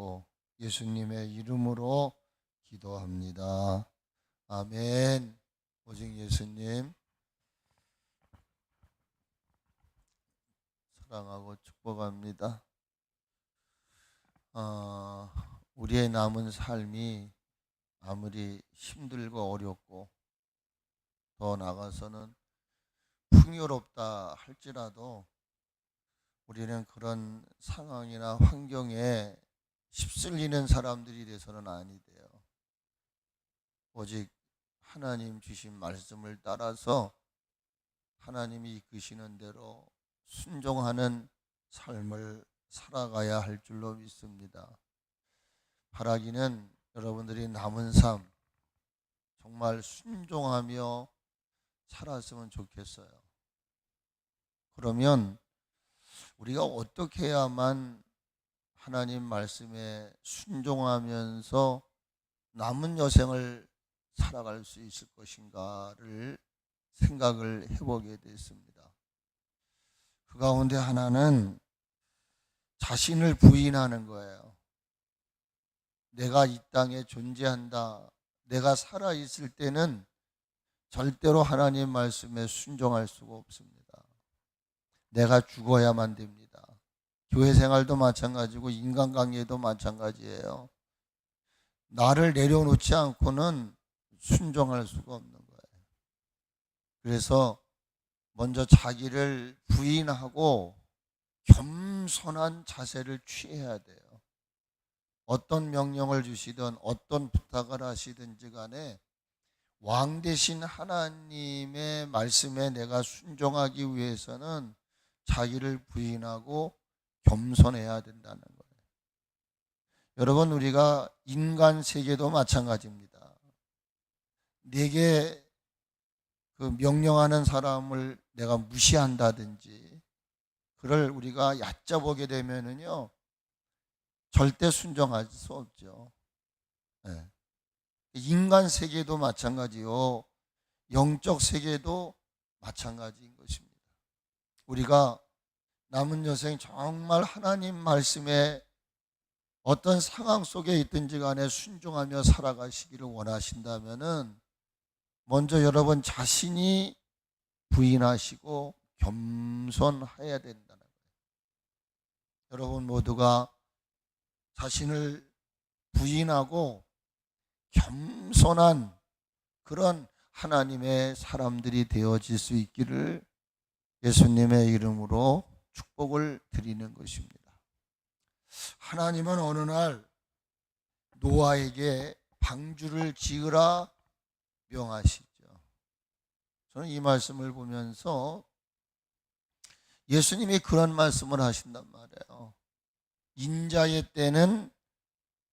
믿고 예수님의 이름으로 기도합니다. 아멘. 오직 예수님 사랑하고 축복합니다. 우리의 남은 삶이 아무리 힘들고 어렵고 더 나아가서는 풍요롭다 할지라도 우리는 그런 상황이나 환경에 휩쓸리는 사람들이 돼서는 아니 돼요. 오직 하나님 주신 말씀을 따라서 하나님이 이끄시는 대로 순종하는 삶을 살아가야 할 줄로 믿습니다. 바라기는 여러분들이 남은 삶 정말 순종하며 살았으면 좋겠어요. 그러면 우리가 어떻게 해야만 하나님 말씀에 순종하면서 남은 여생을 살아갈 수 있을 것인가를 생각을 해보게 됐습니다. 그 가운데 하나는 자신을 부인하는 거예요. 내가 이 땅에 존재한다. 내가 살아있을 때는 절대로 하나님 말씀에 순종할 수가 없습니다. 내가 죽어야만 됩니다. 교회 생활도 마찬가지고 인간관계도 마찬가지예요. 나를 내려놓지 않고는 순종할 수가 없는 거예요. 그래서 먼저 자기를 부인하고 겸손한 자세를 취해야 돼요. 어떤 명령을 주시든 어떤 부탁을 하시든지 간에 왕 되신 하나님의 말씀에 내가 순종하기 위해서는 자기를 부인하고 겸손해야 된다는 거예요. 여러분, 우리가 인간 세계도 마찬가지입니다. 내게 그 명령하는 사람을 내가 무시한다든지 그를 우리가 얕잡게 되면은요 절대 순종할 수 없죠. 네. 인간 세계도 마찬가지요. 영적 세계도 마찬가지인 것입니다. 우리가 남은 여생 정말 하나님 말씀에 어떤 상황 속에 있든지 간에 순종하며 살아가시기를 원하신다면은 먼저 여러분 자신이 부인하시고 겸손해야 된다는 거예요. 여러분 모두가 자신을 부인하고 겸손한 그런 하나님의 사람들이 되어질 수 있기를 예수님의 이름으로 축복을 드리는 것입니다. 하나님은 어느 날 노아에게 방주를 지으라 명하시죠. 저는 이 말씀을 보면서 예수님이 그런 말씀을 하신단 말이에요. 인자의 때는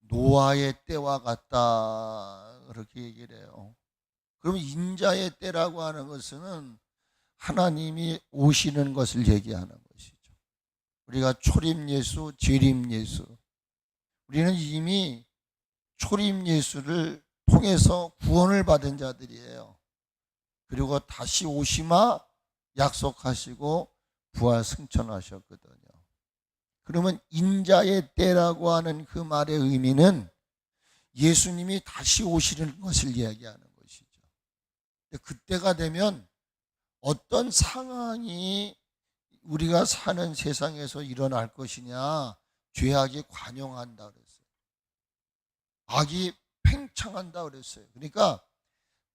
노아의 때와 같다 그렇게 얘기를 해요. 그럼 인자의 때라고 하는 것은 하나님이 오시는 것을 얘기하는 것이죠. 우리가 초림 예수, 재림 예수. 우리는 이미 초림 예수를 통해서 구원을 받은 자들이에요. 그리고 다시 오시마 약속하시고 부활 승천하셨거든요. 그러면 인자의 때라고 하는 그 말의 의미는 예수님이 다시 오시는 것을 이야기하는 것이죠. 그때가 되면 어떤 상황이 우리가 사는 세상에서 일어날 것이냐? 죄악이 관영한다 그랬어요. 악이 팽창한다 그랬어요. 그러니까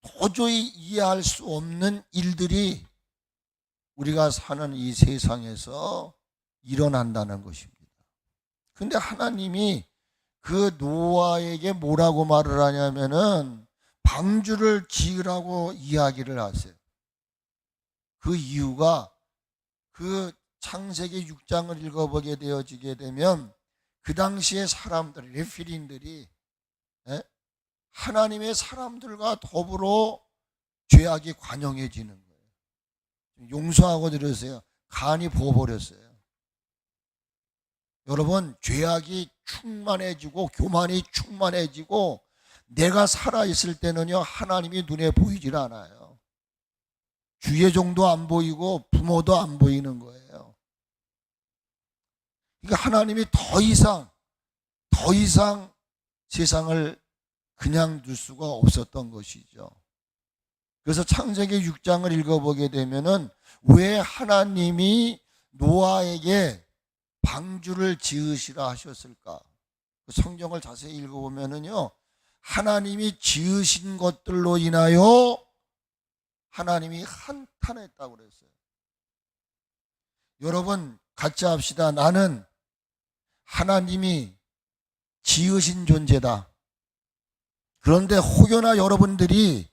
도저히 이해할 수 없는 일들이 우리가 사는 이 세상에서 일어난다는 것입니다. 그런데 하나님이 그 노아에게 뭐라고 말을 하냐면은 방주를 지으라고 이야기를 하세요. 그 이유가 그 창세기 6장을 읽어보게 되어지게 되면 그 당시의 사람들, 레필인들이 하나님의 사람들과 더불어 죄악이 관영해지는 거예요. 용서하고 들으세요. 간이 부어버렸어요. 여러분, 죄악이 충만해지고 교만이 충만해지고 내가 살아있을 때는요 하나님이 눈에 보이질 않아요. 주의 종도 안 보이고 부모도 안 보이는 거예요. 그러니까 하나님이 더 더 이상 세상을 그냥 둘 수가 없었던 것이죠. 그래서 창세기 6장을 읽어보게 되면은 왜 하나님이 노아에게 방주를 지으시라 하셨을까? 성경을 자세히 읽어보면은요, 하나님이 지으신 것들로 인하여 하나님이 한탄했다고 그랬어요. 여러분 같이 합시다. 나는 하나님이 지으신 존재다. 그런데 혹여나 여러분들이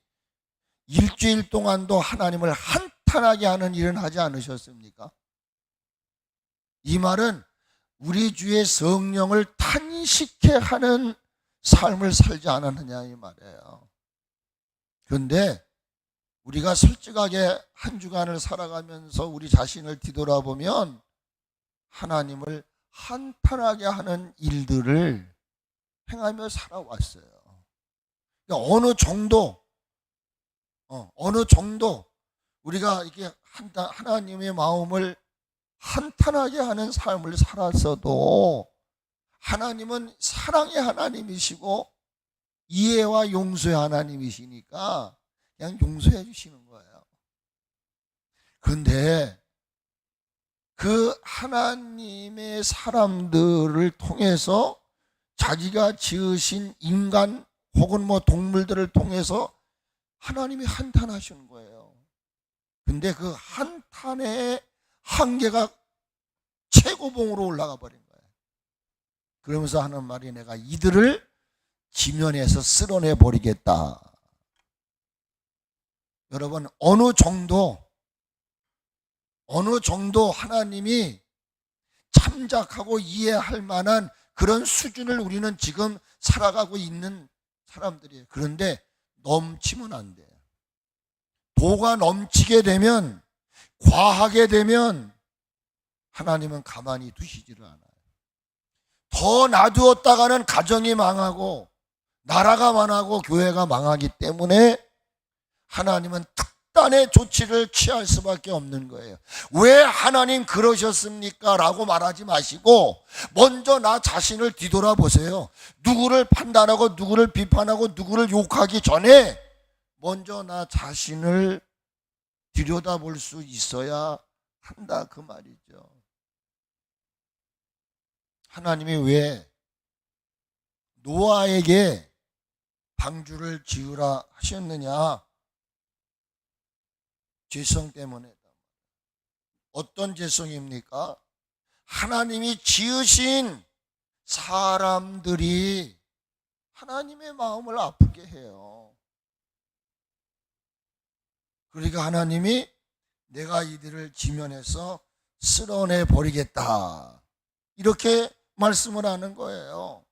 일주일 동안도 하나님을 한탄하게 하는 일은 하지 않으셨습니까? 이 말은 우리 주의 성령을 탄식케 하는 삶을 살지 않았느냐 이 말이에요. 그런데 우리가 솔직하게 한 주간을 살아가면서 우리 자신을 뒤돌아보면 하나님을 한탄하게 하는 일들을 행하며 살아왔어요. 그러니까 어느 정도 우리가 이렇게 하나님의 마음을 한탄하게 하는 삶을 살았어도 하나님은 사랑의 하나님이시고 이해와 용서의 하나님이시니까 그냥 용서해 주시는 거예요. 그런데 그 하나님의 사람들을 통해서 자기가 지으신 인간 혹은 뭐 동물들을 통해서 하나님이 한탄하시는 거예요. 근데 그 한탄의 한계가 최고봉으로 올라가 버린 거예요. 그러면서 하는 말이 내가 이들을 지면에서 쓸어내 버리겠다. 여러분 어느 정도 하나님이 참작하고 이해할 만한 그런 수준을 우리는 지금 살아가고 있는 사람들이에요. 그런데 넘치면 안 돼요. 도가 넘치게 되면, 과하게 되면 하나님은 가만히 두시지를 않아요. 더 놔두었다가는 가정이 망하고 나라가 망하고 교회가 망하기 때문에 하나님은 특단의 조치를 취할 수밖에 없는 거예요. 왜 하나님 그러셨습니까? 라고 말하지 마시고 먼저 나 자신을 뒤돌아보세요. 누구를 판단하고 누구를 비판하고 누구를 욕하기 전에 먼저 나 자신을 들여다볼 수 있어야 한다 그 말이죠. 하나님이 왜 노아에게 방주를 지으라 하셨느냐? 죄성 때문에. 어떤 죄성입니까? 하나님이 지으신 사람들이 하나님의 마음을 아프게 해요. 그러니까 하나님이 내가 이들을 지면에서 쓸어내 버리겠다 이렇게 말씀을 하는 거예요.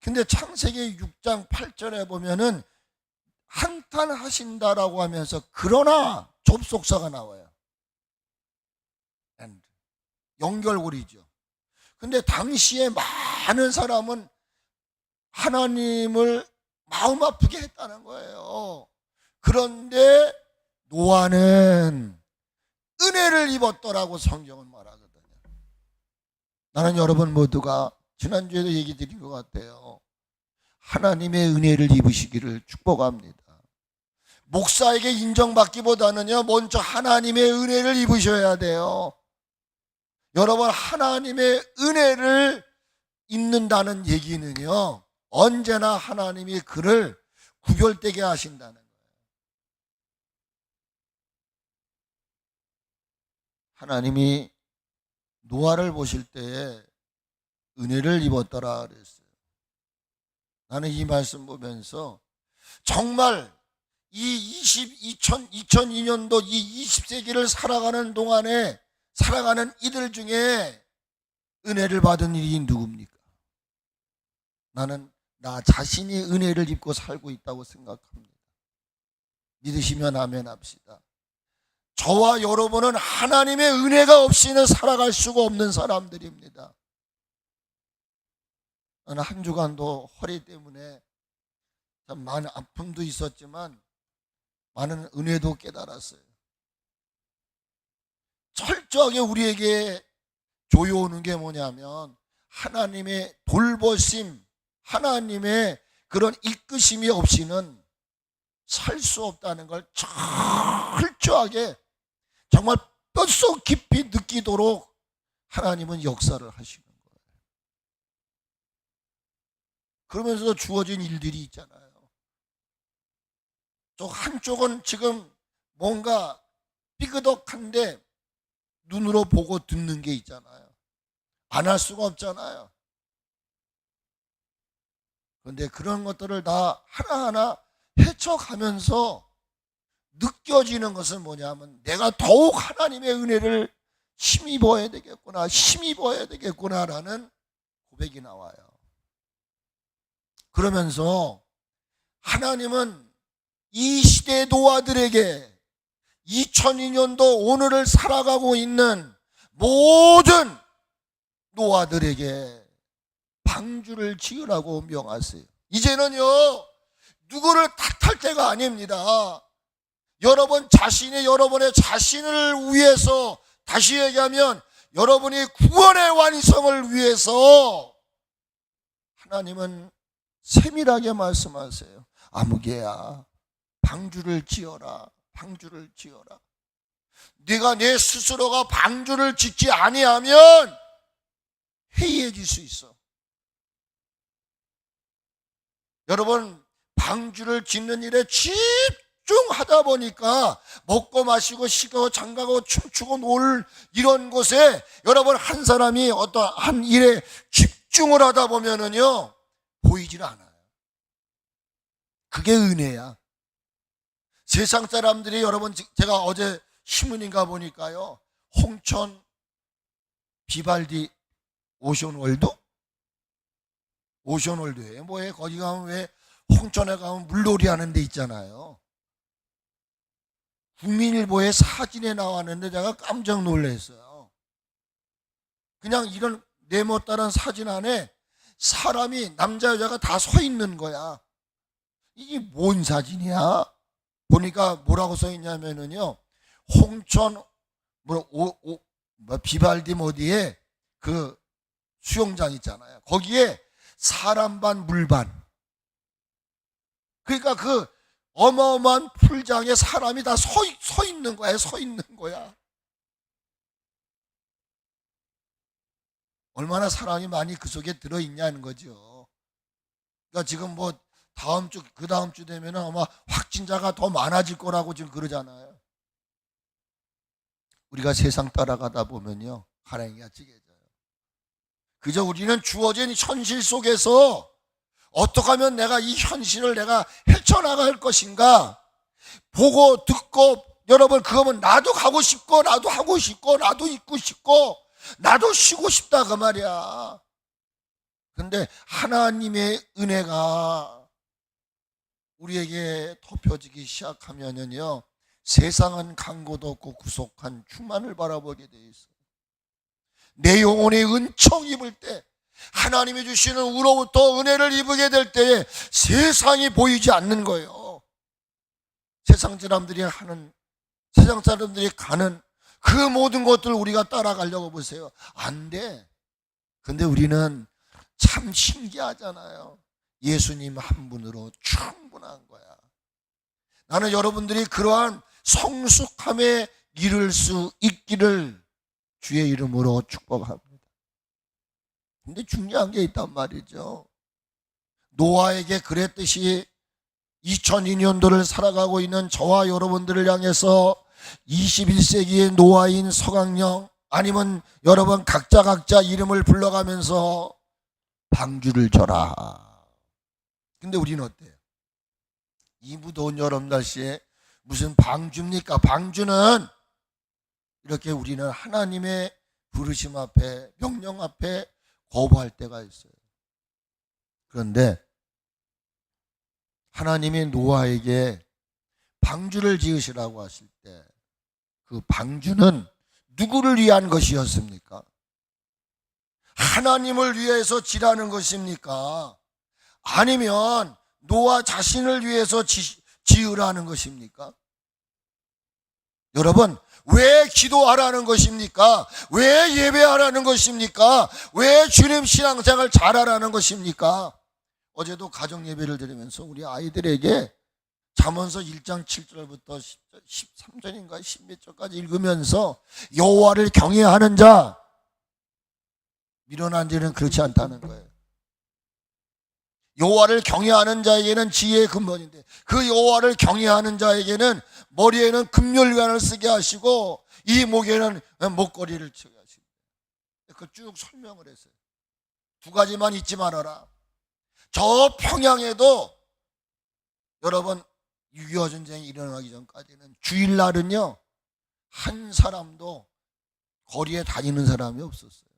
근데 창세기 6장 8절에 보면은 한탄하신다라고 하면서 그러나 접속사가 나와요. And. 연결고리죠. 근데 당시에 많은 사람은 하나님을 마음 아프게 했다는 거예요. 그런데 노아는 은혜를 입었더라고 성경은 말하거든요. 나는 여러분 모두가 지난주에도 얘기 드린 것 같아요. 하나님의 은혜를 입으시기를 축복합니다. 목사에게 인정받기보다는요, 먼저 하나님의 은혜를 입으셔야 돼요. 여러분, 하나님의 은혜를 입는다는 얘기는요, 언제나 하나님이 그를 구별되게 하신다는 거예요. 하나님이 노아를 보실 때에 은혜를 입었더라 그랬어요. 나는 이 말씀 보면서 정말 이 2002년도 이 20세기를 살아가는 동안에 살아가는 이들 중에 은혜를 받은 일이 누굽니까? 나는 나 자신이 은혜를 입고 살고 있다고 생각합니다. 믿으시면 아멘 합시다. 저와 여러분은 하나님의 은혜가 없이는 살아갈 수가 없는 사람들입니다. 나는 한 주간도 허리 때문에 참 많은 아픔도 있었지만 많은 은혜도 깨달았어요. 철저하게 우리에게 조여오는 게 뭐냐면 하나님의 돌보심, 하나님의 그런 이끄심이 없이는 살 수 없다는 걸 철저하게 정말 뼛속 깊이 느끼도록 하나님은 역사를 하시는 거예요. 그러면서 주어진 일들이 있잖아요. 또 한쪽은 지금 뭔가 삐그덕한데 눈으로 보고 듣는 게 있잖아요. 안 할 수가 없잖아요. 그런데 그런 것들을 다 하나하나 헤쳐가면서 느껴지는 것은 뭐냐면 내가 더욱 하나님의 은혜를 힘입어야 되겠구나, 힘입어야 되겠구나라는 고백이 나와요. 그러면서 하나님은 이 시대 노아들에게 2002년도 오늘을 살아가고 있는 모든 노아들에게 방주를 지으라고 명하세요. 이제는요, 누구를 탓할 때가 아닙니다. 여러분의 자신을 위해서, 다시 얘기하면 여러분이 구원의 완성을 위해서 하나님은 세밀하게 말씀하세요. 아무개야, 방주를 지어라. 방주를 지어라. 네가 내 스스로가 방주를 짓지 아니하면 해이해질 수 있어. 여러분, 방주를 짓는 일에 집중하다 보니까 먹고 마시고 쉬고 장가고 춤추고 놀 이런 곳에 여러분 한 사람이 어떠한 일에 집중을 하다 보면은요 보이질 않아요. 그게 은혜야. 세상 사람들이 여러분, 제가 어제 신문인가 보니까요, 홍천 비발디 오션월드예요. 뭐에 거기 가면 왜 홍천에 가면 물놀이 하는 데 있잖아요. 국민일보에 사진에 나왔는데 제가 깜짝 놀랐어요. 그냥 이런 네모따른 사진 안에 사람이 남자 여자가 다 서 있는 거야. 이게 뭔 사진이야? 보니까 뭐라고 써 있냐면은요, 홍천 비발디 어디에 그 수영장 있잖아요. 거기에 사람 반 물 반. 그러니까 그 어마어마한 풀장에 사람이 다 서 있는 거야. 서 있는 거야. 얼마나 사람이 많이 그 속에 들어있냐는 거죠. 그러니까 지금 뭐 다음 주, 그 다음 주 되면 아마 확진자가 더 많아질 거라고 지금 그러잖아요. 우리가 세상 따라가다 보면요, 가랭이가 찌개져요. 그저 우리는 주어진 현실 속에서 어떻게 하면 내가 이 현실을 내가 헤쳐나갈 것인가 보고 듣고, 여러분 그거면 나도 가고 싶고 나도 하고 싶고 나도 있고 싶고 나도 쉬고 싶다 그 말이야. 근데 하나님의 은혜가 우리에게 덮여지기 시작하면은요, 세상은 강고도 없고 구속한 충만을 바라보게 돼 있어요. 내 영혼이 은총 입을 때, 하나님이 주시는 우로부터 은혜를 입게 될 때에 세상이 보이지 않는 거예요. 세상 사람들이 가는 그 모든 것들 우리가 따라가려고 보세요. 안 돼. 근데 우리는 참 신기하잖아요. 예수님 한 분으로 충분한 거야. 나는 여러분들이 그러한 성숙함에 이를 수 있기를 주의 이름으로 축복합니다. 근데 중요한 게 있단 말이죠. 노아에게 그랬듯이 2002년도를 살아가고 있는 저와 여러분들을 향해서 21세기의 노아인 서강령, 아니면 여러분 각자 이름을 불러가면서 방주를 줘라. 근데 우리는 어때요? 이 무더운 여름 날씨에 무슨 방주입니까? 방주는 이렇게 우리는 하나님의 부르심 앞에, 명령 앞에 거부할 때가 있어요. 그런데 하나님이 노아에게 방주를 지으시라고 하실 때 그 방주는 누구를 위한 것이었습니까? 하나님을 위해서 지라는 것입니까? 아니면 노아 자신을 위해서 지으라는 것입니까? 여러분, 왜 기도하라는 것입니까? 왜 예배하라는 것입니까? 왜 주님 신앙생활 잘하라는 것입니까? 어제도 가정 예배를 드리면서 우리 아이들에게 잠언서 1장 7절부터 13절인가 10몇 절까지 읽으면서 여호와를 경외하는 자, 미련한 자는 그렇지 않다는 거예요. 여호와를 경외하는 자에게는 지혜의 근본인데, 그 여호와를 경외하는 자에게는 머리에는 금열관을 쓰게 하시고 이 목에는 목걸이를 쓰게 하시고, 그 쭉 설명을 했어요. 두 가지만 잊지 말아라. 저 평양에도 여러분 6.25 전쟁이 일어나기 전까지는 주일날은요 한 사람도 거리에 다니는 사람이 없었어요.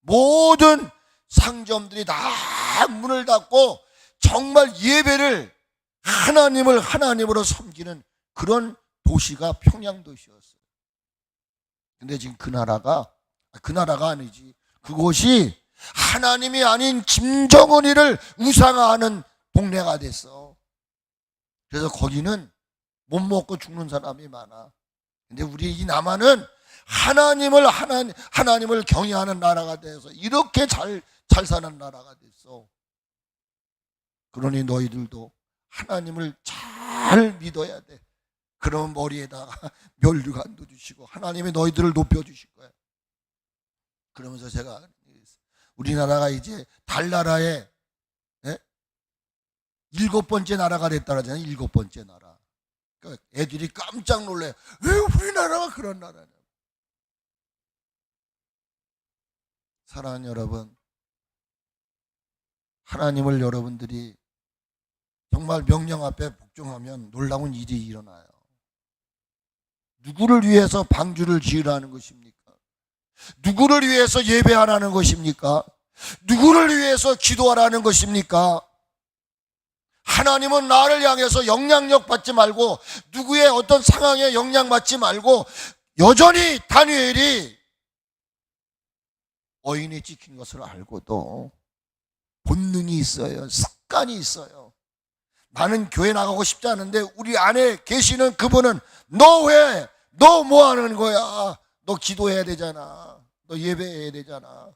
모든 상점들이 다 문을 닫고 정말 예배를 하나님을 하나님으로 섬기는 그런 도시가 평양도시였어요. 근데 지금 그 나라가 아니지, 그곳이 하나님이 아닌 김정은이를 우상화하는 동네가 됐어. 그래서 거기는 못 먹고 죽는 사람이 많아. 근데 우리 이 남한은 하나님을 경외하는 나라가 돼서 이렇게 잘 사는 나라가 됐어. 그러니 너희들도 하나님을 잘 믿어야 돼. 그러면 머리에다가 면류관도 주시고 하나님이 너희들을 높여주실 거야. 그러면서 제가 우리나라가 이제 달나라의 7번째 나라가 됐다잖아요. 7번째 나라. 그러니까 애들이 깜짝 놀래. 왜 우리나라가 그런 나라냐. 사랑하는 여러분, 하나님을 여러분들이 정말 명령 앞에 복종하면 놀라운 일이 일어나요. 누구를 위해서 방주를 지으라는 것입니까? 누구를 위해서 예배하라는 것입니까? 누구를 위해서 기도하라는 것입니까? 하나님은 나를 향해서 영향력 받지 말고, 누구의 어떤 상황에 영향받지 말고, 여전히 다니엘이 어인이 찍힌 것을 알고도 본능이 있어요. 습관이 있어요. 나는 교회 나가고 싶지 않은데 우리 안에 계시는 그분은 너 뭐 하는 거야? 너 기도해야 되잖아. 너 예배해야 되잖아.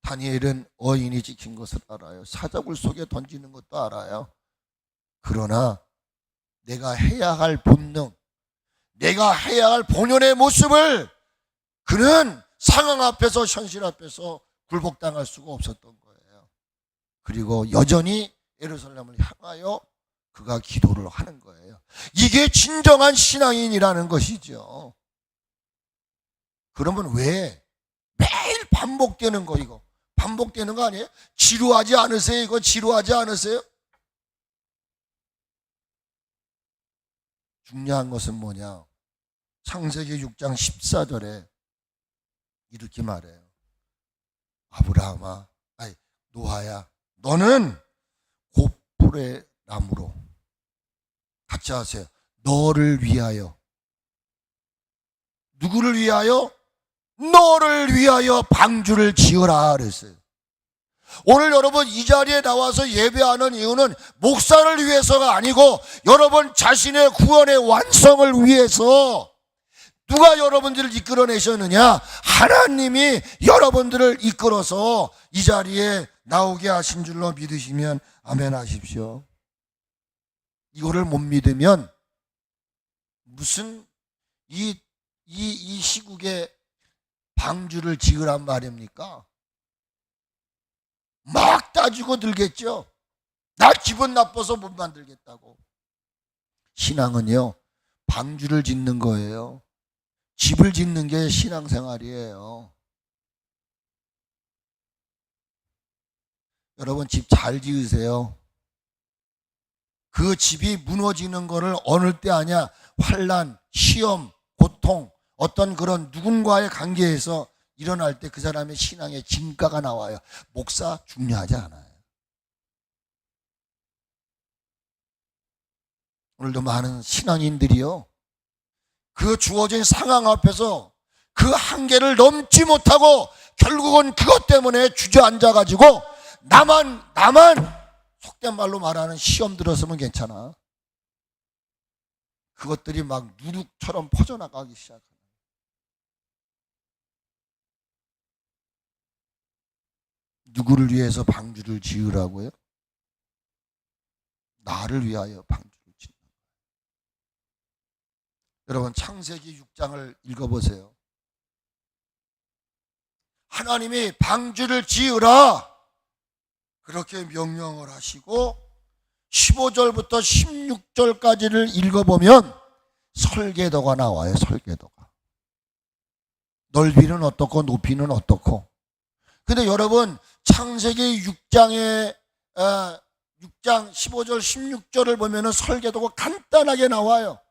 다니엘은 어인이 지킨 것을 알아요. 사자굴 속에 던지는 것도 알아요. 그러나 내가 해야 할 본능, 내가 해야 할 본연의 모습을 그는 상황 앞에서, 현실 앞에서 굴복당할 수가 없었던 거예요. 그리고 여전히 예루살렘을 향하여 그가 기도를 하는 거예요. 이게 진정한 신앙인이라는 것이죠. 그러면 왜 매일 반복되는 거, 이거 반복되는 거 아니에요? 지루하지 않으세요? 이거 지루하지 않으세요? 중요한 것은 뭐냐? 창세기 6장 14절에 이렇게 말해요. 노아야, 너는 곧불의 나무로, 같이 하세요. 너를 위하여. 누구를 위하여? 너를 위하여 방주를 지어라 그랬어요. 오늘 여러분 이 자리에 나와서 예배하는 이유는 목사를 위해서가 아니고 여러분 자신의 구원의 완성을 위해서. 누가 여러분들을 이끌어내셨느냐? 하나님이 여러분들을 이끌어서 이 자리에 나오게 하신 줄로 믿으시면 아멘 하십시오. 이거를 못 믿으면 무슨 이 시국에 방주를 지으란 말입니까? 막 따지고 들겠죠. 나 기분 나빠서 못 만들겠다고. 신앙은요, 방주를 짓는 거예요. 집을 짓는 게 신앙생활이에요. 여러분 집 잘 지으세요. 그 집이 무너지는 거를 어느 때 아냐? 환난, 시험, 고통, 어떤 그런 누군가의 관계에서 일어날 때 그 사람의 신앙의 진가가 나와요. 목사 중요하지 않아요. 오늘도 많은 신앙인들이요, 그 주어진 상황 앞에서 그 한계를 넘지 못하고 결국은 그것 때문에 주저앉아가지고 나만 속된 말로 말하는 시험 들었으면 괜찮아. 그것들이 막 누룩처럼 퍼져나가기 시작합니다. 누구를 위해서 방주를 지으라고요? 나를 위하여 방주를 짓는 거예요. 여러분 창세기 6장을 읽어보세요. 하나님이 방주를 지으라 그렇게 명령을 하시고 15절부터 16절까지를 읽어보면 설계도가 나와요. 설계도가. 넓이는 어떻고 높이는 어떻고. 근데 여러분 창세기 6장 15절 16절을 보면은 설계도가 간단하게 나와요.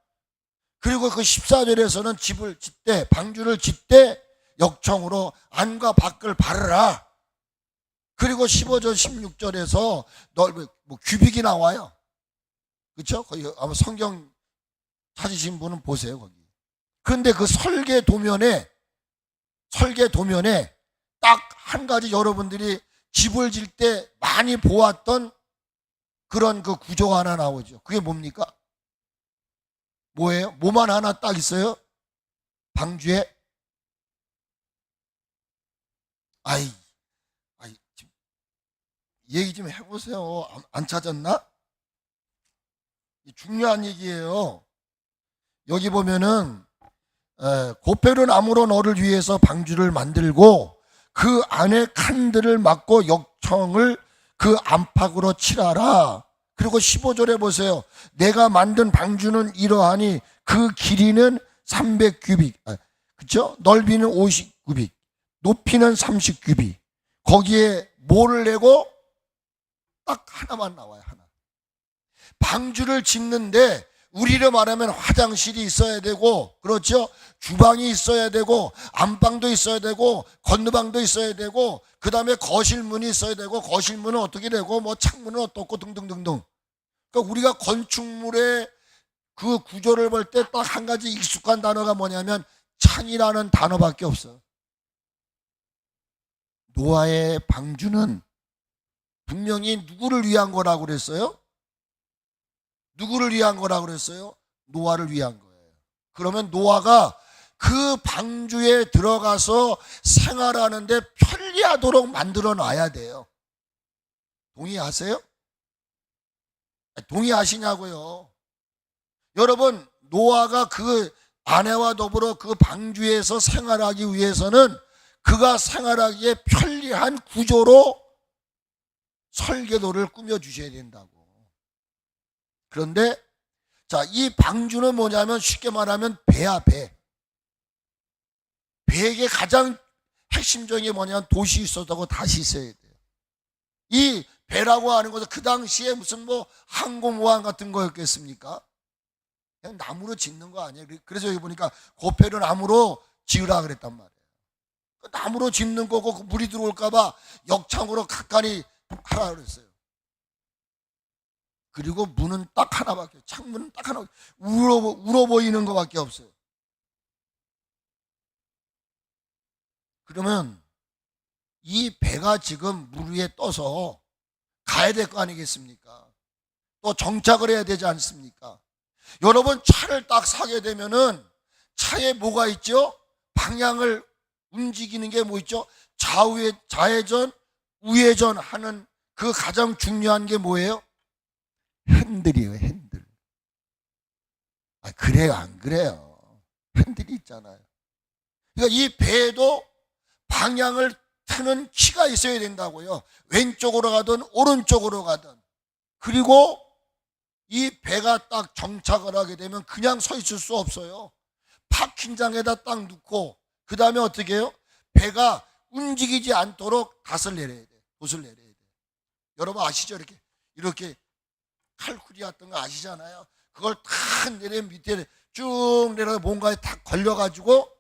그리고 그 14절에서는 집을 짓되 방주를 짓되 역청으로 안과 밖을 바르라. 그리고 15절 16절에서 뭐 규빅이 나와요. 그렇죠? 거기 아마 성경 찾으신 분은 보세요 거기. 그런데 그 설계도면에 딱 한 가지 여러분들이 집을 질 때 많이 보았던 그런 그 구조가 하나 나오죠. 그게 뭡니까? 뭐예요? 뭐만 하나 딱 있어요? 방주에 아이 얘기 좀 해보세요. 안 찾았나? 중요한 얘기예요. 여기 보면은 고페른 나무로 너를 위해서 방주를 만들고 그 안에 칸들을 막고 역청을 그 안팎으로 칠하라. 그리고 15절에 보세요. 내가 만든 방주는 이러하니 그 길이는 300규빅, 그렇죠? 넓이는 50규빅, 높이는 30규빅. 거기에 뭐를 내고 딱 하나만 나와요. 하나. 방주를 짓는데 우리로 말하면 화장실이 있어야 되고, 그렇죠? 주방이 있어야 되고, 안방도 있어야 되고, 건너방도 있어야 되고, 그 다음에 거실문이 있어야 되고, 거실문은 어떻게 되고, 뭐 창문은 어떻고 등등등등. 그러니까 우리가 건축물의 그 구조를 볼 때 딱 한 가지 익숙한 단어가 뭐냐면 창이라는 단어밖에 없어요. 노아의 방주는 분명히 누구를 위한 거라고 그랬어요? 누구를 위한 거라고 그랬어요? 노아를 위한 거예요. 그러면 노아가 그 방주에 들어가서 생활하는데 편리하도록 만들어 놔야 돼요. 동의하세요? 동의하시냐고요? 여러분, 노아가 그 아내와 더불어 그 방주에서 생활하기 위해서는 그가 생활하기에 편리한 구조로 설계도를 꾸며주셔야 된다고. 그런데 자, 이 방주는 뭐냐면 쉽게 말하면 배야, 배. 배에게 가장 핵심적인 게 뭐냐면 돛이 있었다고 다시 있어야 돼요. 이 배라고 하는 것은 그 당시에 무슨 뭐 항공모함 같은 거였겠습니까? 그냥 나무로 짓는 거 아니에요. 그래서 여기 보니까 고페를 나무로 지으라 그랬단 말이에요. 나무로 짓는 거고 물이 들어올까봐 역창으로 가까이 하라 그랬어요. 그리고 문은 딱 하나밖에, 창문은 딱 하나, 울어 보이는 것밖에 없어요. 그러면 이 배가 지금 물 위에 떠서 가야 될 거 아니겠습니까? 또 정착을 해야 되지 않습니까? 여러분 차를 딱 사게 되면은 차에 뭐가 있죠? 방향을 움직이는 게 뭐 있죠? 좌회전, 우회전 하는 그 가장 중요한 게 뭐예요? 핸들이에요, 핸들. 그래요, 안 그래요? 핸들이 있잖아요. 그러니까 이 배도 방향을 트는 키가 있어야 된다고요. 왼쪽으로 가든 오른쪽으로 가든. 그리고 이 배가 딱 정착을 하게 되면 그냥 서 있을 수 없어요. 파킹장에다 딱 놓고 그 다음에 어떻게 해요? 배가 움직이지 않도록 닷을 내려야 돼. 돛을 내려야 돼. 여러분 아시죠? 이렇게 칼쿠리 같은 거 아시잖아요. 그걸 탁 내려 밑에 쭉 내려 뭔가에 탁 걸려가지고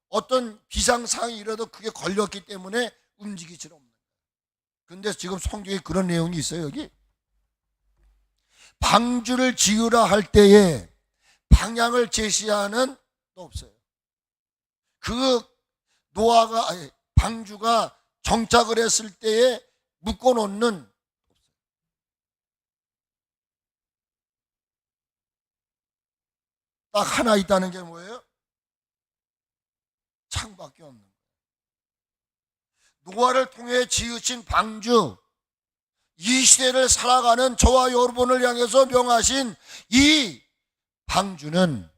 어떤 비상사항이 일어도 그게 걸렸기 때문에 움직이지 않는 거예요. 그런데 지금 성경에 그런 내용이 있어요. 여기 방주를 지으라 할 때에 방향을 제시하는 또 없어요. 그 노아가 방주가 정착을 했을 때에 묶어놓는 딱 하나 있다는 게 뭐예요? 창밖에 없는 거예요. 노아를 통해 지으신 방주, 이 시대를 살아가는 저와 여러분을 향해서 명하신 이 방주는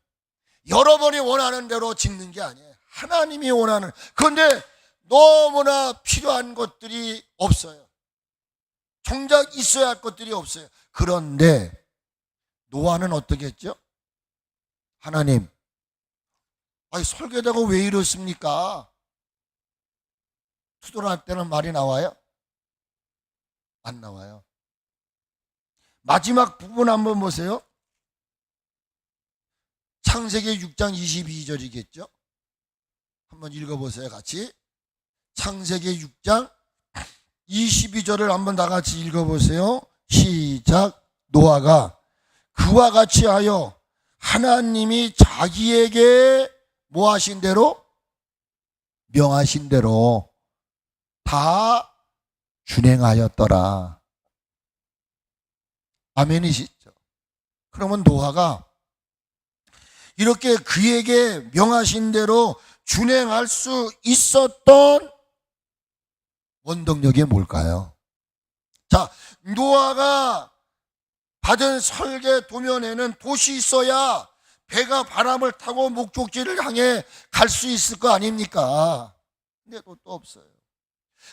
여러분이 원하는 대로 짓는 게 아니에요. 하나님이 원하는. 그런데 너무나 필요한 것들이 없어요. 정작 있어야 할 것들이 없어요. 그런데 노아는 어떻게 했죠? 하나님, 아니 설계자가 왜 이렇습니까? 투덜할 때는 말이 나와요? 안 나와요. 마지막 부분 한번 보세요. 창세기 6장 22절이겠죠? 한번 읽어보세요, 같이. 창세기 6장 22절을 한번 다 같이 읽어보세요. 시작. 노아가 그와 같이 하여 하나님이 자기에게 뭐 하신 대로? 명하신 대로 다 준행하였더라. 아멘이시죠? 그러면 노아가 이렇게 그에게 명하신 대로 준행할 수 있었던 원동력이 뭘까요? 자, 노아가 받은 설계 도면에는 돛이 있어야 배가 바람을 타고 목적지를 향해 갈 수 있을 거 아닙니까? 근데 또 없어요.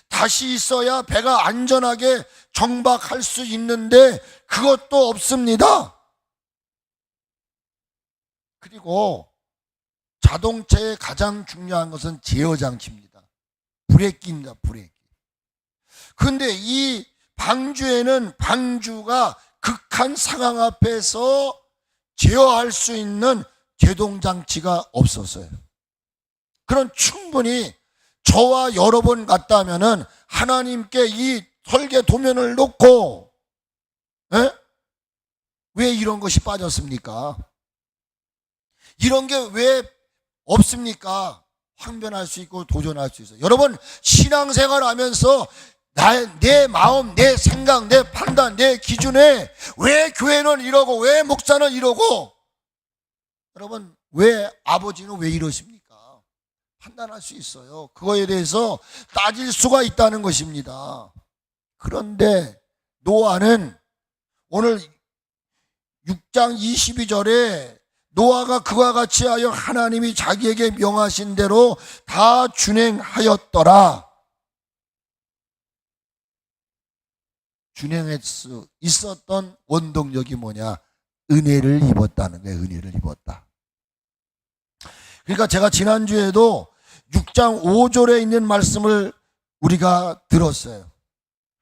다시 있어야 배가 안전하게 정박할 수 있는데 그것도 없습니다. 그리고 자동차의 가장 중요한 것은 제어 장치입니다. 브레이크입니다. 브레이크. 그런데 이 방주에는 방주가 극한 상황 앞에서 제어할 수 있는 제동 장치가 없었어요. 그런 충분히 저와 여러분 같다면은 하나님께 이 설계 도면을 놓고 왜 이런 것이 빠졌습니까? 이런 게 왜 없습니까? 항변할 수 있고 도전할 수 있어요. 여러분 신앙생활 하면서 내 마음, 내 생각, 내 판단, 내 기준에 왜 교회는 이러고 왜 목사는 이러고 여러분 왜 아버지는 왜 이러십니까? 판단할 수 있어요. 그거에 대해서 따질 수가 있다는 것입니다. 그런데 노아는 오늘 6장 22절에 노아가 그와 같이 하여 하나님이 자기에게 명하신 대로 다 준행하였더라. 준행할 수 있었던 원동력이 뭐냐? 은혜를 입었다는 거예요. 은혜를 입었다. 그러니까 제가 지난주에도 6장 5절에 있는 말씀을 우리가 들었어요.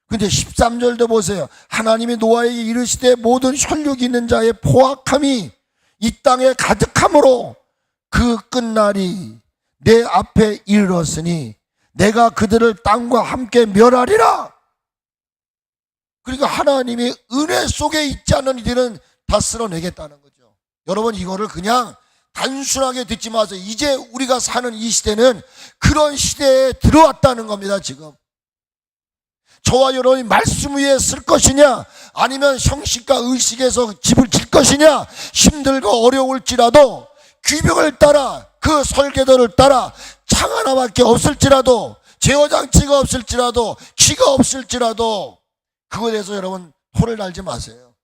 근데 13절도 보세요. 하나님이 노아에게 이르시되 모든 혈육이 있는 자의 포악함이 이 땅에 가득함으로 그 끝날이 내 앞에 이르렀으니 내가 그들을 땅과 함께 멸하리라. 그러니까 하나님이 은혜 속에 있지 않는 이들은 다 쓸어내겠다는 거죠. 여러분 이거를 그냥 단순하게 듣지 마세요. 이제 우리가 사는 이 시대는 그런 시대에 들어왔다는 겁니다. 지금 저와 여러분이 말씀 위에 쓸 것이냐 아니면 형식과 의식에서 집을 질 것이냐, 힘들고 어려울지라도 규명을 따라 그 설계도를 따라 창 하나밖에 없을지라도 제어장치가 없을지라도 키가 없을지라도 그거에 대해서 여러분 토를 달지 마세요.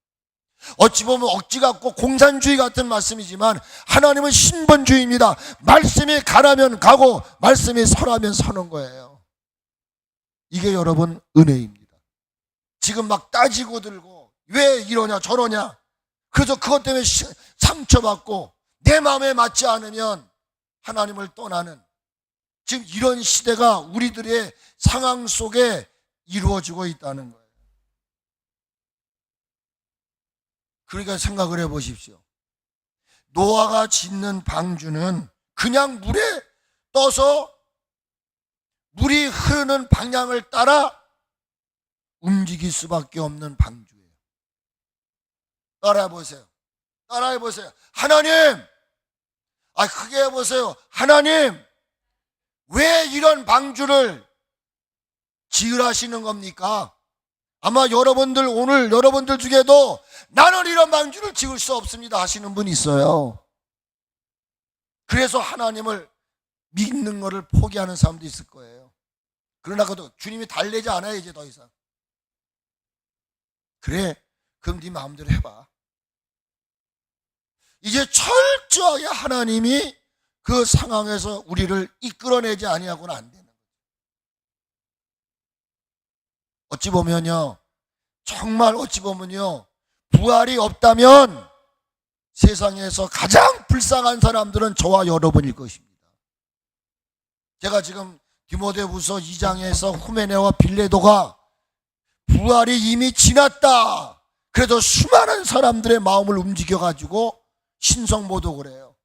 어찌 보면 억지 같고 공산주의 같은 말씀이지만 하나님은 신본주의입니다. 말씀이 가라면 가고 말씀이 서라면 서는 거예요. 이게 여러분 은혜입니다. 지금 막 따지고 들고 왜 이러냐 저러냐 그래서 그것 때문에 상처받고 내 마음에 맞지 않으면 하나님을 떠나는 지금 이런 시대가 우리들의 상황 속에 이루어지고 있다는 거예요. 그러니까 생각을 해보십시오. 노아가 짓는 방주는 그냥 물에 떠서 물이 흐르는 방향을 따라 움직일 수밖에 없는 방주예요. 따라해보세요. 따라해보세요. 하나님! 크게 해보세요. 하나님! 왜 이런 방주를 지으라시는 겁니까? 아마 여러분들 오늘 여러분들 중에도 나는 이런 방주를 지을 수 없습니다 하시는 분 있어요. 그래서 하나님을 믿는 것을 포기하는 사람도 있을 거예요. 그러나 그래도 주님이 달래지 않아요, 이제 더 이상. 그래, 그럼 네 마음대로 해봐. 이제 철저하게 하나님이 그 상황에서 우리를 이끌어내지 아니하고는 안 되는 거예요. 어찌 보면요, 정말 어찌 보면요, 부활이 없다면 세상에서 가장 불쌍한 사람들은 저와 여러분일 것입니다. 제가 지금 디모데후서 2장에서 후메네와 빌레도가 부활이 이미 지났다, 그래도 수많은 사람들의 마음을 움직여가지고 신성모독을 해요.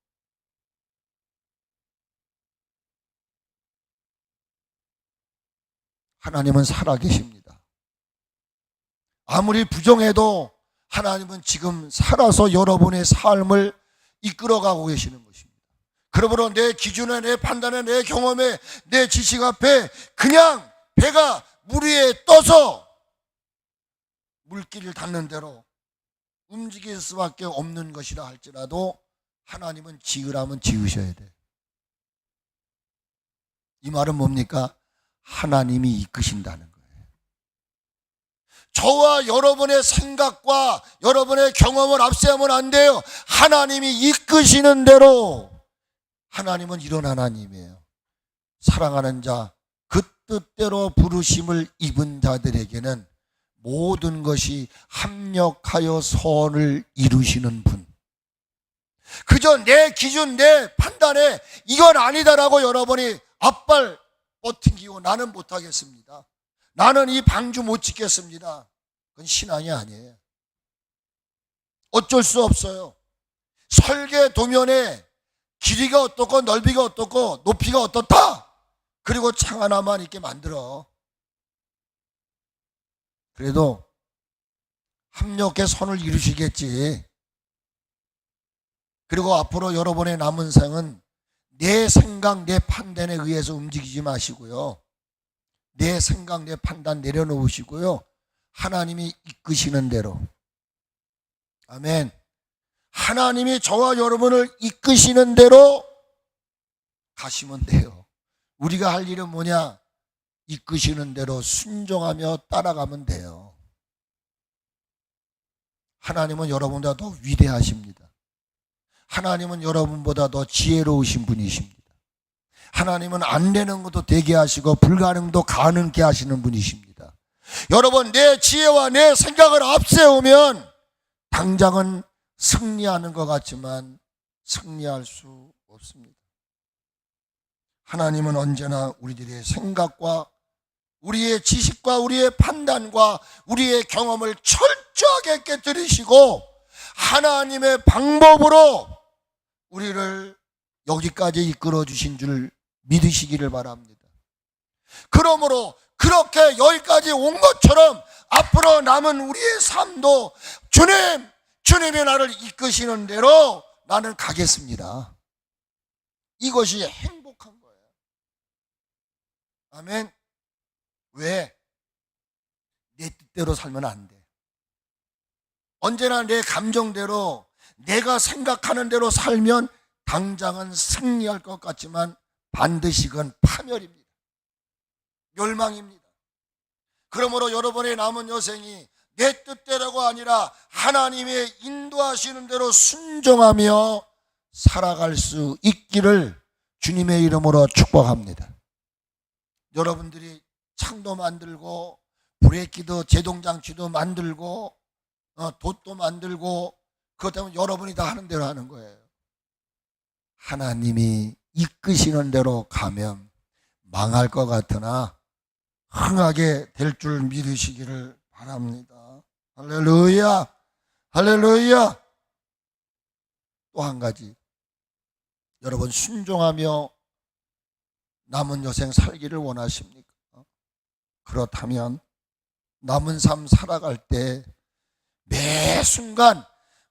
하나님은 살아계십니다. 아무리 부정해도 하나님은 지금 살아서 여러분의 삶을 이끌어가고 계시는 것입니다. 그러므로 내 기준에, 내 판단에, 내 경험에, 내 지식 앞에 그냥 배가 물 위에 떠서 물길을 닿는 대로 움직일 수밖에 없는 것이라 할지라도 하나님은 지으라면 지으셔야 돼. 이 말은 뭡니까? 하나님이 이끄신다는 거예요. 저와 여러분의 생각과 여러분의 경험을 앞세우면 안 돼요. 하나님이 이끄시는 대로. 하나님은 이런 하나님이에요. 사랑하는 자, 그 뜻대로 부르심을 입은 자들에게는 모든 것이 합력하여 선을 이루시는 분. 그저 내 기준, 내 판단에 이건 아니다라고 여러분이 앞발 버팅기고 나는 못하겠습니다, 나는 이 방주 못 지켰습니다, 그건 신앙이 아니에요. 어쩔 수 없어요. 설계 도면에 길이가 어떻고 넓이가 어떻고 높이가 어떻다, 그리고 창 하나만 이렇게 만들어. 그래도 합력의 선을 이루시겠지. 그리고 앞으로 여러분의 남은 생은 내 생각, 내 판단에 의해서 움직이지 마시고요, 내 생각, 내 판단 내려놓으시고요, 하나님이 이끄시는 대로. 아멘. 하나님이 저와 여러분을 이끄시는 대로 가시면 돼요. 우리가 할 일은 뭐냐? 이끄시는 대로 순종하며 따라가면 돼요. 하나님은 여러분보다 더 위대하십니다. 하나님은 여러분보다 더 지혜로우신 분이십니다. 하나님은 안 되는 것도 되게 하시고 불가능도 가능케 하시는 분이십니다. 여러분, 내 지혜와 내 생각을 앞세우면 당장은 승리하는 것 같지만 승리할 수 없습니다. 하나님은 언제나 우리들의 생각과 우리의 지식과 우리의 판단과 우리의 경험을 철저하게 깨뜨리시고 하나님의 방법으로 우리를 여기까지 이끌어 주신 줄 믿으시기를 바랍니다. 그러므로 그렇게 여기까지 온 것처럼 앞으로 남은 우리의 삶도 주님이 나를 이끄시는 대로 나는 가겠습니다. 이것이 행복한 거예요. 아멘. 왜? 내 뜻대로 살면 안 돼. 언제나 내 감정대로, 내가 생각하는 대로 살면 당장은 승리할 것 같지만 반드시 그건 파멸입니다. 멸망입니다. 그러므로 여러분의 남은 여생이 내 뜻대로가 아니라 하나님의 인도하시는 대로 순종하며 살아갈 수 있기를 주님의 이름으로 축복합니다. 여러분들이 창도 만들고 브레이크도 제동장치도 만들고 돛도 만들고 그것 때문에 여러분이 다 하는 대로 하는 거예요. 하나님이 이끄시는 대로 가면 망할 것 같으나 흥하게 될 줄 믿으시기를 바랍니다. 할렐루야, 할렐루야. 또 한 가지, 여러분 순종하며 남은 여생 살기를 원하십니까? 그렇다면 남은 삶 살아갈 때 매 순간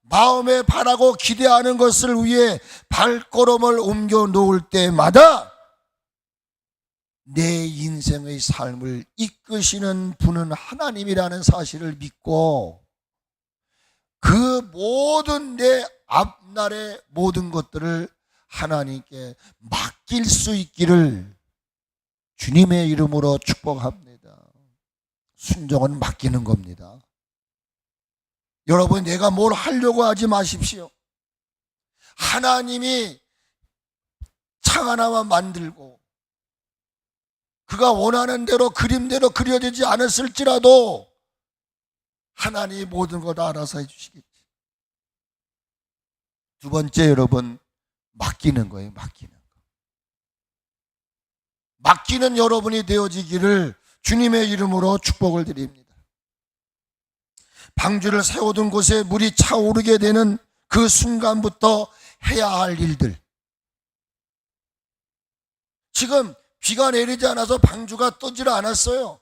마음에 바라고 기대하는 것을 위해 발걸음을 옮겨 놓을 때마다 내 인생의 삶을 이끄시는 분은 하나님이라는 사실을 믿고 그 모든 내 앞날의 모든 것들을 하나님께 맡길 수 있기를 주님의 이름으로 축복합니다. 순종은 맡기는 겁니다. 여러분, 내가 뭘 하려고 하지 마십시오. 하나님이 창 하나만 만들고 그가 원하는 대로 그림대로 그려지지 않았을지라도 하나님이 모든 것 알아서 해주시겠지. 두 번째, 여러분, 맡기는 거예요. 맡기는 거. 맡기는 여러분이 되어지기를 주님의 이름으로 축복을 드립니다. 방주를 세워둔 곳에 물이 차오르게 되는 그 순간부터 해야 할 일들. 지금 비가 내리지 않아서 방주가 뜨질 않았어요.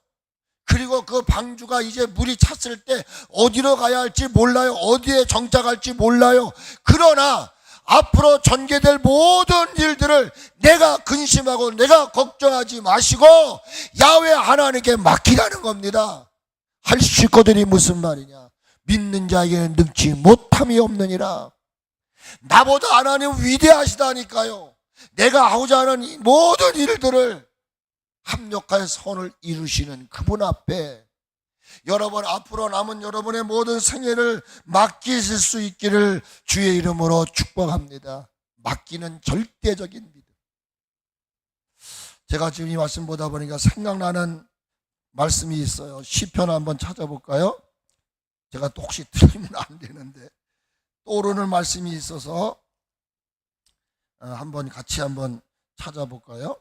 그리고 그 방주가 이제 물이 찼을 때 어디로 가야 할지 몰라요. 어디에 정착할지 몰라요. 그러나 앞으로 전개될 모든 일들을 내가 근심하고 내가 걱정하지 마시고 야훼 하나님께 맡기라는 겁니다. 할 수 있거든이 무슨 말이냐. 믿는 자에게는 능치 못함이 없느니라. 나보다 하나님 위대하시다니까요. 내가 하고자 하는 모든 일들을 합력하여 선을 이루시는 그분 앞에 여러분 앞으로 남은 여러분의 모든 생애를 맡기실 수 있기를 주의 이름으로 축복합니다. 맡기는 절대적인 믿음. 제가 지금 이 말씀 보다 보니까 생각나는 말씀이 있어요. 시편 한번 찾아볼까요? 제가 또 혹시 틀리면 안 되는데 떠오르는 말씀이 있어서 한번 같이 한번 찾아볼까요?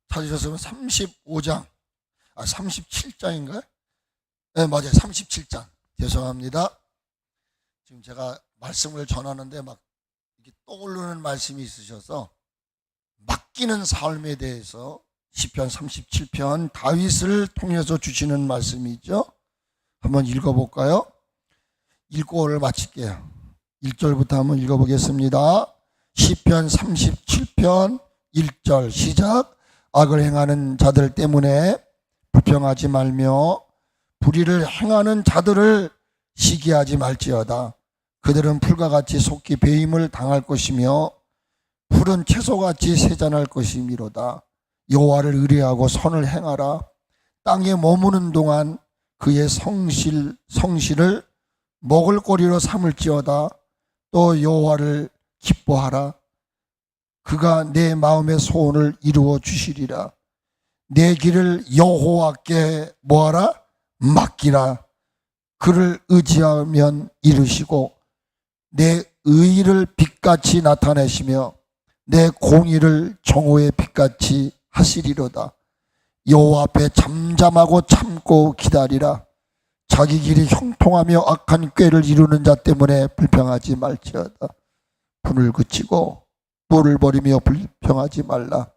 찾으셨으면 35장, 37장인가요? 네, 맞아요. 37장. 죄송합니다. 지금 제가 말씀을 전하는데 막 이렇게 떠오르는 말씀이 있으셔서 맡기는 삶에 대해서 시편 37편 다윗을 통해서 주시는 말씀이죠. 한번 읽어볼까요? 읽고 오늘 마칠게요. 1절부터 한번 읽어보겠습니다. 시편 37편 1절 시작. 악을 행하는 자들 때문에 불평하지 말며 불의를 행하는 자들을 시기하지 말지어다. 그들은 풀과 같이 속히 배임을 당할 것이며 푸른 채소같이 세잔할 것이미로다. 여호와를 의뢰하고 선을 행하라. 땅에 머무는 동안 그의 성실을 먹을거리로 삼을지어다. 또 여호와를 기뻐하라. 그가 내 마음의 소원을 이루어 주시리라. 내 길을 여호와께 뭐하라? 맡기라. 그를 의지하면 이루시고 내 의의를 빛같이 나타내시며 내 공의를 정오의 빛같이 하시리로다. 여호와 앞에 잠잠하고 참고 기다리라. 자기 길이 형통하며 악한 꾀를 이루는 자 때문에 불평하지 말지어다. 분을 그치고 뿔을 버리며 불평하지 말라.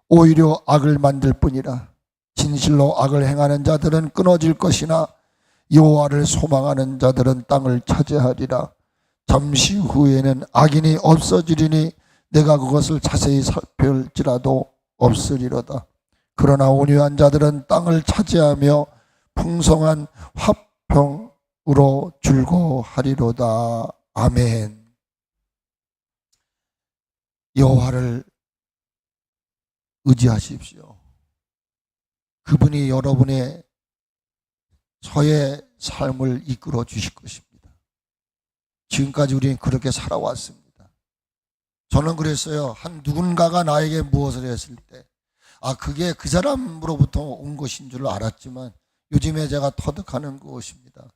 오히려 악을 만들 뿐이라. 진실로 악을 행하는 자들은 끊어질 것이나 여호와를 소망하는 자들은 땅을 차지하리라. 잠시 후에는 악인이 없어지리니 내가 그것을 자세히 살펴볼지라도 없으리로다. 그러나 온유한 자들은 땅을 차지하며 풍성한 화평으로 즐거워하리로다. 아멘. 여호와를 의지하십시오. 그분이 여러분의 저의 삶을 이끌어 주실 것입니다. 지금까지 우리는 그렇게 살아왔습니다. 저는 그랬어요. 한 누군가가 나에게 무엇을 했을 때 그게 그 사람으로부터 온 것인 줄 알았지만 요즘에 제가 터득하는 것입니다.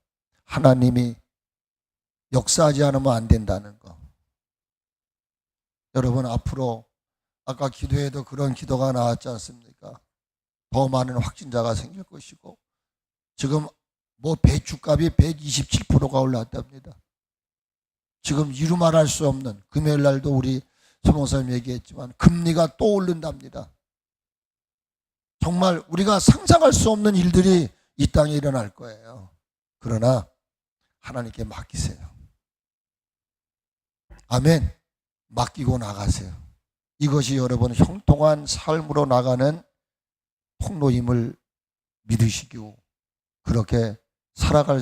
하나님이 역사하지 않으면 안 된다는 거. 여러분 앞으로 아까 기도에도 그런 기도가 나왔지 않습니까? 더 많은 확진자가 생길 것이고 지금 배추값이 127%가 올랐답니다. 지금 이루 말할 수 없는 금요일 날도 우리 서목사님 얘기했지만 금리가 또 오른답니다. 정말 우리가 상상할 수 없는 일들이 이 땅에 일어날 거예요. 그러나 하나님께 맡기세요. 아멘. 맡기고 나가세요. 이것이 여러분 형통한 삶으로 나가는 통로임을 믿으시고 그렇게 살아갈